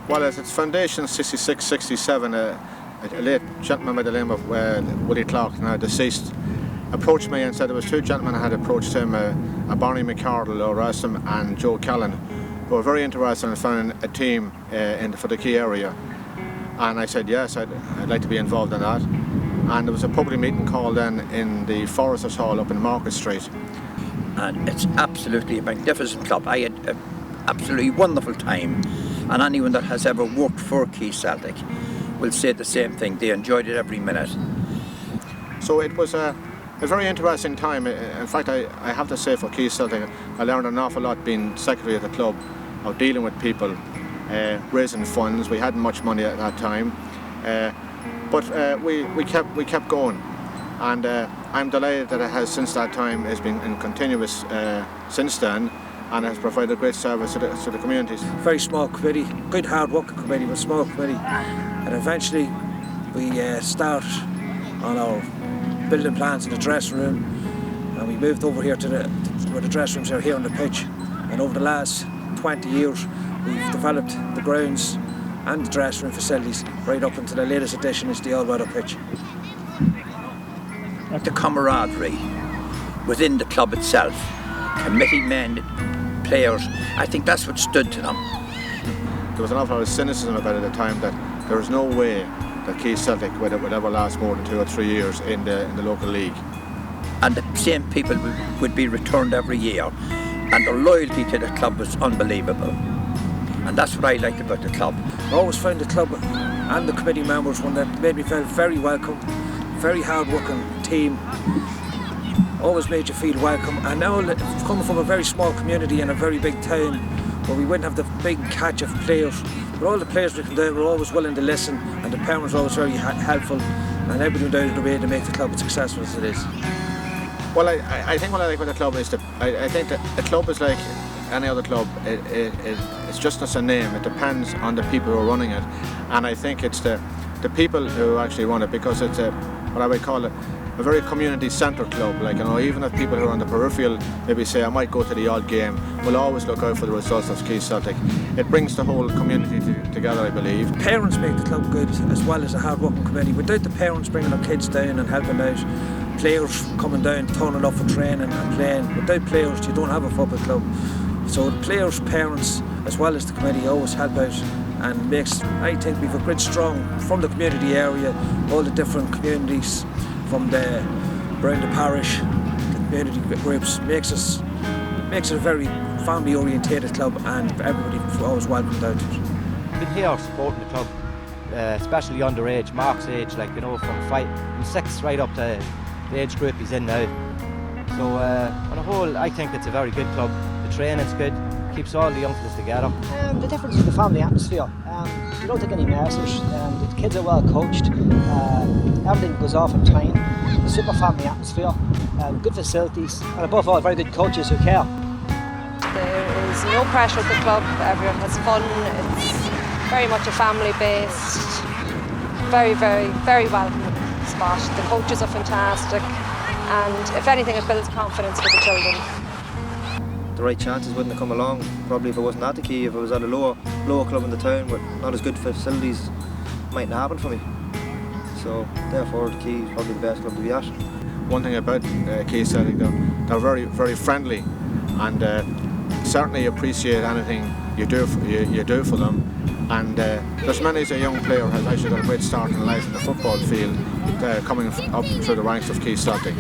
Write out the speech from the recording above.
Well, as its foundation 66, 67, a late gentleman by the name of Willie Clark, now deceased, approached me and said there was two gentlemen that had approached him, Barney McCardle, O'Rassom and Joe Callan, who were very interested in finding a team for the Quay area. And I said yes, I'd like to be involved in that. And there was a public meeting called then in the Foresters Hall up in Market Street. And it's absolutely a magnificent club. I had an absolutely wonderful time, and anyone that has ever worked for Quay Celtic will say the same thing. They enjoyed it every minute. So it was a very interesting time. In fact, I have to say for Quay Celtic, I learned an awful lot being secretary of the club, of dealing with people, raising funds. We hadn't much money at that time, but we kept going, and I'm delighted that it has since that time has been in continuous since then, and has provided great service to the communities. Very small committee, good hard working committee, but small committee, and eventually we start on our building plans in the dressing room, and we moved over here to where the dressing rooms are here on the pitch, and over the last 20 years we've developed the grounds and the dressing room facilities right up into the latest addition is the all-weather pitch. The camaraderie within the club itself, committee men, players, I think that's what stood to them. There was an awful lot of cynicism about it at the time that there was no way that Quay Celtic would ever last more than 2 or 3 years in the local league. And the same people would be returned every year, and the loyalty to the club was unbelievable. And that's what I liked about the club. I always found the club and the committee members one that made me feel very welcome, very hard-working team, always made you feel welcome. And now coming from a very small community in a very big town where we wouldn't have the big catch of players, but all the players we come down were always willing to listen, and the parents were always very helpful, and everybody went out of the way to make the club as successful as it is. Well, I think what I like about the club is that I think that the club is like any other club. It's just as a name. It depends on the people who are running it, and I think it's the people who actually run it, because it's what I would call a very community-centred club. Like, you know, even if people who are on the peripheral maybe say I might go to the odd game, we'll always look out for the results of Quay Celtic. It brings the whole community together, I believe. Parents make the club good as well as a hard-working committee. Without the parents bringing their kids down and helping out, players coming down, turning up for training and playing. Without players, you don't have a football club. So the players, parents, as well as the committee, always help out, and makes, I think, we've a great strong from the community area, all the different communities from around the parish, the community groups, makes it a very family orientated club, and everybody always welcomed out. I've been here supporting the club, especially underage, Mark's age, like, you know, from 6 right up to the age group he's in now. So on the whole, I think it's a very good club. The training's good, keeps all the youngsters together. The difference is the family atmosphere. You don't take any message. The kids are well coached. Everything goes off on time. Super family atmosphere. Good facilities, and above all, very good coaches who care. There is no pressure at the club. Everyone has fun. It's very much a family-based, very, very, very welcoming spot. The coaches are fantastic, and if anything, it builds confidence for the children. The right chances wouldn't have come along probably if it wasn't at the Quay. If it was at a lower club in the town with not as good facilities, it mightn't happen for me. So therefore the Quay is probably the best club to be at. One thing about Quay Celtic, they're very, very friendly, and certainly appreciate anything you do for them. And there's many as a young player has actually got a great start in life in the football field, coming up through the ranks of Quay Celtic.